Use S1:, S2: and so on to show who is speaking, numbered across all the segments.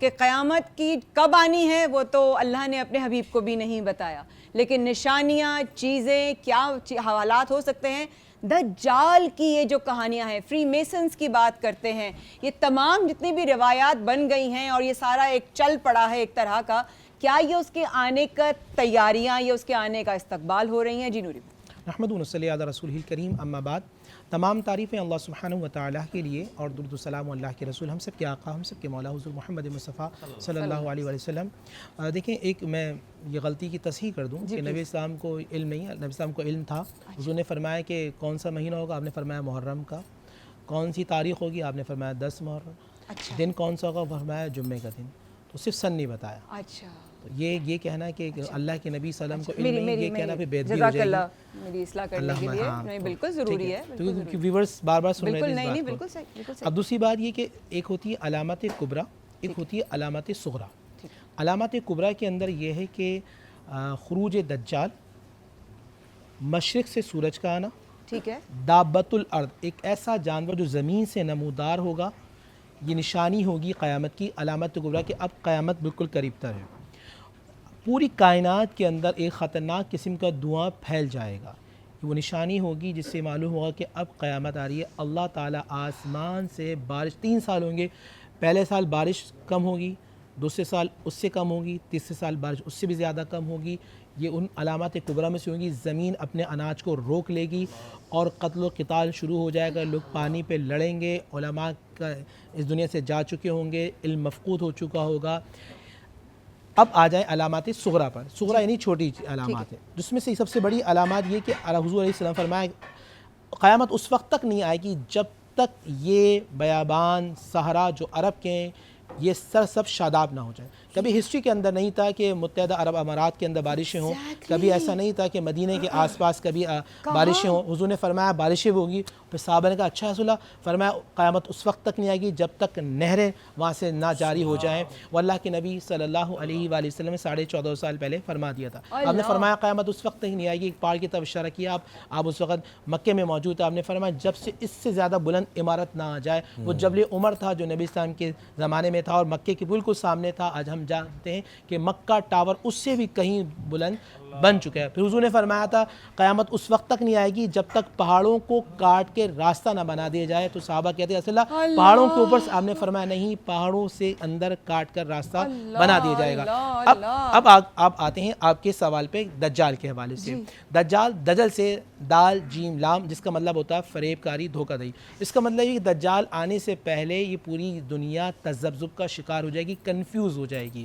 S1: کہ قیامت کی کب آنی ہے وہ تو اللہ نے اپنے حبیب کو بھی نہیں بتایا، لیکن نشانیاں، چیزیں، کیا حوالات ہو سکتے ہیں، دجال کی یہ جو کہانیاں ہیں، فری میسنز کی بات کرتے ہیں، یہ تمام جتنی بھی روایات بن گئی ہیں اور یہ سارا ایک چل پڑا ہے ایک طرح کا، کیا یہ اس کے آنے کا تیاریاں، یہ اس کے آنے کا استقبال ہو رہی ہیں؟ جی نوری
S2: نحمد و نصلی علی رسولہ الکریم، اما بعد، تمام تعریفیں اللہ سبحانہ و تعالیٰ کے لیے اور درود و سلام اللہ کے رسول ہم سب کے آقا، ہم سب کے مولا حضور محمد مصطفیٰ صلی اللہ علیہ وسلم۔ دیکھیں، ایک میں یہ غلطی کی تصحیح کر دوں کہ نبی اسلام کو علم نہیں ہے، نبی اسلام کو علم تھا۔ حضور نے فرمایا کہ کون سا مہینہ ہوگا، آپ نے فرمایا محرم کا۔ کون سی تاریخ ہوگی، آپ نے فرمایا 10 محرم۔ دن کون سا ہوگا، فرمایا جمعے کا دن، تو صرف سن نہیں بتایا۔
S1: اچھا،
S2: یہ کہنا کہ اللہ کے نبی صلی اللہ علیہ وسلم کو علم نہیں، یہ کہنا پھر بے ادبی ہو
S1: جزاک
S2: جائے گی۔
S1: اللہ میری اصلاح کرنے کے لیے، نہیں بالکل ضروری ہے،
S2: کیونکہ ویورز بار بار سن رہے تھے اس
S1: نہیں
S2: بات کو۔
S1: بالکل صحیح، بالکل صحیح۔
S2: اب دوسری بات یہ کہ ایک ہوتی ہے علامات کبریٰ، ایک ہوتی ہے علامات صغریٰ۔ علامات کبریٰ کے اندر یہ ہے کہ خروج دجال، مشرق سے سورج کا آنا،
S1: ٹھیک ہے،
S2: دابۃ الارض، ایک ایسا جانور جو زمین سے نمودار ہوگا، یہ نشانی ہوگی قیامت کی، علامات کبریٰ کہ اب قیامت بالکل قریب تر ہے۔ پوری کائنات کے اندر ایک خطرناک قسم کا دھواں پھیل جائے گا، وہ نشانی ہوگی جس سے معلوم ہوگا کہ اب قیامت آ رہی ہے۔ اللہ تعالیٰ آسمان سے بارش، 3 سال ہوں گے، پہلے سال بارش کم ہوگی، دوسرے سال اس سے کم ہوگی، تیسرے سال بارش اس سے بھی زیادہ کم ہوگی۔ یہ ان علامات کبریٰ میں سے ہوگی۔ زمین اپنے اناج کو روک لے گی اور قتل و قتال شروع ہو جائے گا، لوگ پانی پہ لڑیں گے، علماء کا اس دنیا سے جا چکے ہوں گے، علم مفقود ہو چکا ہوگا۔ اب آ جائیں علامات صغریٰ پر۔ صغریٰ یعنی چھوٹی علامات ہیں، جس میں سے سب سے بڑی علامات یہ کہ حضور علیہ السلام فرمایا قیامت اس وقت تک نہیں آئے گی جب تک یہ بیابان صحرا جو عرب کے ہیں یہ سب شاداب نہ ہو جائے۔ کبھی ہسٹری کے اندر نہیں تھا کہ متحدہ عرب امارات کے اندر بارشیں ہوں، کبھی ایسا نہیں تھا کہ مدینہ کے آس پاس کبھی بارشیں ہوں۔ حضور نے فرمایا بارشیں بھی ہوگی، پھر صحابہ نے کہا اچھا رسول اللہ، فرمایا قیامت اس وقت تک نہیں آئے گی جب تک نہریں وہاں سے نہ جاری ہو جائیں۔ وہ اللہ کے نبی صلی اللہ علیہ وآلہ وسلم نے 14.5 سال پہلے فرما دیا تھا۔ آپ نے فرمایا قیامت اس وقت تک نہیں آئے گی، ایک پہاڑ کی طرف اشارہ کیا، آپ اس وقت مکے میں موجود تھے، آپ نے فرمایا جب سے اس سے زیادہ بلند عمارت نہ آ جائے۔ وہ جبل عمر تھا جو نبی اسلام کے زمانے میں تھا اور مکے کے بالکل سامنے تھا۔ آج ہم جانتے ہیں کہ مکہ ٹاور اس سے بھی کہیں بلند بن چکا ہے۔ پھر حضور نے فرمایا تھا قیامت اس وقت تک نہیں آئے گی جب تک پہاڑوں کو کاٹ کے راستہ نہ بنا دیا جائے۔ تو صحابہ کہتے ہیں رسول اللہ پہاڑوں کے اوپر سے، آپ نے فرمایا نہیں، پہاڑوں سے اندر کاٹ کر راستہ بنا دیا جائے گا۔ اب آپ آتے ہیں آپ کے سوال پہ دجال کے حوالے سے۔ دجال، دجل سے دال جیم لام، جس کا مطلب ہوتا ہے فریب کاری، دھوکہ دہی۔ اس کا مطلب یہ کہ دجال آنے سے پہلے یہ پوری دنیا تذبذب کا شکار ہو جائے گی، کنفیوز ہو جائے گی،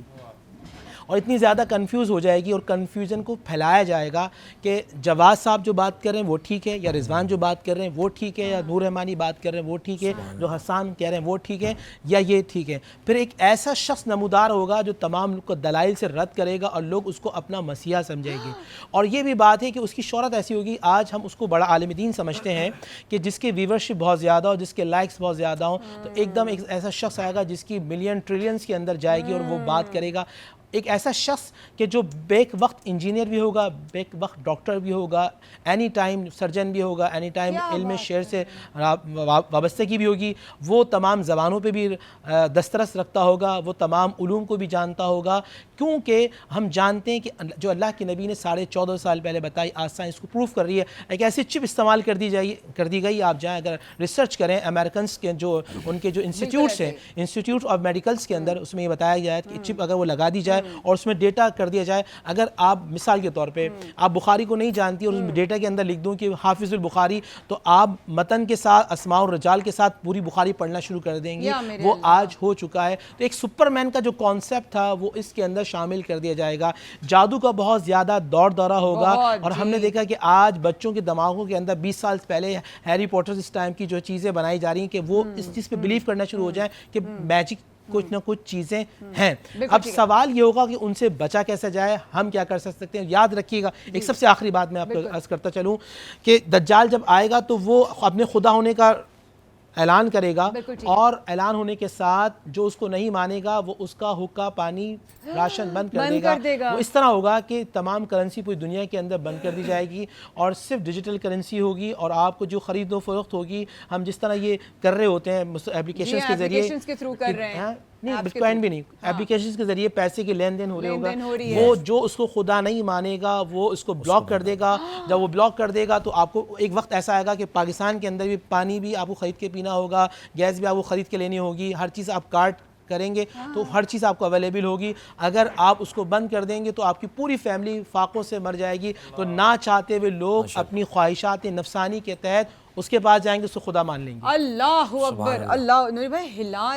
S2: اور اتنی زیادہ کنفیوز ہو جائے گی اور کنفیوژن کو پھیلایا جائے گا کہ جواز صاحب جو بات کر رہے ہیں وہ ٹھیک ہے، یا رضوان جو بات کر رہے ہیں وہ ٹھیک ہے، یا نور رحمانی بات کر رہے ہیں وہ ٹھیک ہے، جو حسان کہہ رہے ہیں وہ ٹھیک ہے، یا یہ ٹھیک ہے۔ پھر ایک ایسا شخص نمودار ہوگا جو تمام لوگ کو دلائل سے رد کرے گا اور لوگ اس کو اپنا مسیحا سمجھیں گے۔ اور یہ بھی بات ہے کہ اس کی شہرت ایسی ہوگی، آج ہم اس کو بڑا عالم دین سمجھتے ہیں کہ جس کی ویورشپ بہت زیادہ ہو، جس کے لائکس بہت زیادہ ہوں، تو ایک دم ایک ایسا شخص آئے گا جس کی ملین ٹریلینز کے اندر جائے گی اور وہ بات کرے گا۔ ایک ایسا شخص کہ جو بیک وقت انجینئر بھی ہوگا، بیک وقت ڈاکٹر بھی ہوگا، اینی ٹائم سرجن بھی ہوگا، اینی ٹائم علم شعر سے وابستگی بھی ہوگی، وہ تمام زبانوں پہ بھی دسترس رکھتا ہوگا، وہ تمام علوم کو بھی جانتا ہوگا، کیونکہ ہم جانتے ہیں کہ جو اللہ کے نبی نے 14.5 سال پہلے بتائی، آج سائنس کو پروف کر رہی ہے، ایک ایسی چپ استعمال کر دی گئی۔ آپ جائیں اگر ریسرچ کریں امریکنس کے جو ان کے جو انسٹیٹیوٹس ہیں، انسٹیٹیوٹ آف میڈیکلس کے اندر، اس میں یہ بتایا گیا ہے کہ چپ اگر وہ لگا دی جائے اور اس میں ڈیٹا کر دیا جائے، اگر آپ مثال کے طور پہ آپ بخاری کو نہیں جانتی اور اس ڈیٹا کے اندر لکھ دوں کہ حافظ البخاری، تو آپ متن کے ساتھ اسماء الرجال کے ساتھ پوری بخاری پڑھنا شروع کر دیں گے۔ وہ آج ہو چکا ہے۔ تو ایک سپرمین کا جو کانسیپٹ تھا وہ اس کے اندر شامل کر دیا جائے گا۔ جادو کا بہت زیادہ دور دورہ ہوگا، اور ہم نے دیکھا کہ آج بچوں کے دماغوں کے اندر 20 سال پہلے ہیری پوٹر اس ٹائم کی جو چیزیں بنائی جا رہی ہیں کہ وہ اس چیز پہ بلیو کرنا شروع ہو جائیں کہ میجک کچھ نہ کچھ چیزیں ہیں۔ اب سوال یہ ہوگا کہ ان سے بچا کیسے جائے، ہم کیا کر سکتے ہیں۔ یاد رکھیے گا ایک سب سے آخری بات میں آپ کو عرض کرتا چلوں کہ دجال جب آئے گا تو وہ اپنے خدا ہونے کا اعلان کرے گا، اور اعلان ہونے کے ساتھ جو اس کو نہیں مانے گا وہ اس کا حقہ پانی راشن بند کر دے گا۔ وہ اس طرح ہوگا کہ تمام کرنسی پوری دنیا کے اندر بند کر دی جائے گی اور صرف ڈیجیٹل کرنسی ہوگی، اور آپ کو جو خرید و فروخت ہوگی، ہم جس طرح یہ کر رہے ہوتے ہیں اپلیکیشنز کے ذریعے، نہیں
S1: آپ
S2: بٹ
S1: کے
S2: کوائن بھی نہیں، اپلیکیشن کے ذریعے پیسے کی لین دین ہو رہے
S1: لین دین ہو رہی
S2: ہوگا، وہ جو اس کو خدا نہیں مانے گا وہ اس کو بلاک کر دے گا. جب وہ بلاک کر دے گا تو آپ کو ایک وقت ایسا آئے گا کہ پاکستان کے اندر بھی پانی بھی آپ کو خرید کے پینا ہوگا، گیس بھی آپ کو خرید کے لینی ہوگی، ہر چیز آپ کارٹ کریں گے تو ہر چیز آپ کو اویلیبل ہوگی. اگر آپ اس کو بند کر دیں گے تو آپ کی پوری فیملی فاقوں سے مر جائے گی. تو نہ چاہتے ہوئے لوگ اپنی خواہشات نفسانی کے تحت اس کے پاس جائیں گے، اس کو خدا مان لیں گے.
S1: اللہ اکبر. اللہ نور بھائی ہلا